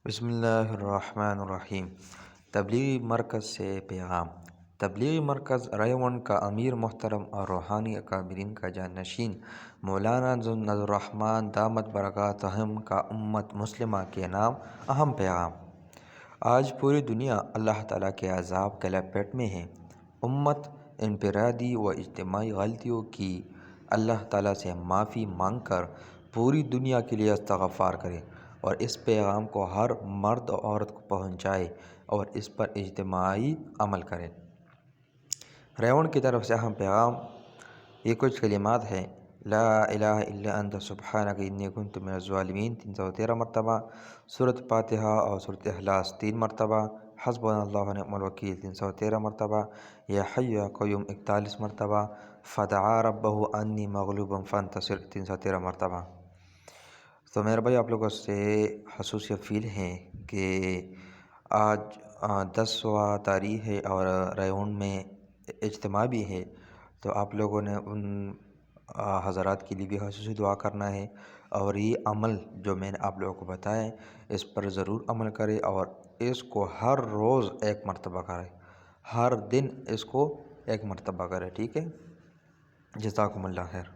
بسم اللہ الرحمن الرحیم۔ تبلیغی مرکز سے پیغام۔ تبلیغی مرکز ریون کا امیر محترم اور روحانی اکابرین کا جانشین مولانا نذر الرحمن دامت برکاتہم کا امت مسلمہ کے نام اہم پیغام۔ آج پوری دنیا اللہ تعالیٰ کے عذاب کے لپیٹ میں ہے۔ امت انفرادی و اجتماعی غلطیوں کی اللہ تعالیٰ سے معافی مانگ کر پوری دنیا کے لیے استغفار کرے اور اس پیغام کو ہر مرد و عورت کو پہنچائے اور اس پر اجتماعی عمل کرے۔ ریون کی طرف سے اہم پیغام یہ کچھ کلمات ہیں: لا الہ الا انت سبحانک انی کنت من الظالمین 313 مرتبہ، سورۃ فاتحہ اور سورۃ اخلاص 3 مرتبہ، حسبنا اللہ ونعم الوکیل 313 مرتبہ، یا حی یا قیوم 41 مرتبہ، فدعا ربہ انی مغلوب فانتصر 313 مرتبہ۔ تو میرے بھائی آپ لوگوں سے خصوصی اپیل ہے کہ آج 10واں تاریخ ہے اور ریون میں اجتماع بھی ہے، تو آپ لوگوں نے ان حضرات کے لیے بھی خصوصی دعا کرنا ہے، اور یہ عمل جو میں نے آپ لوگوں کو بتایا ہے اس پر ضرور عمل کرے اور اس کو ہر روز ایک مرتبہ کرے، ہر دن اس کو ایک مرتبہ کرے، ٹھیک ہے؟ جزاکم اللہ خیر۔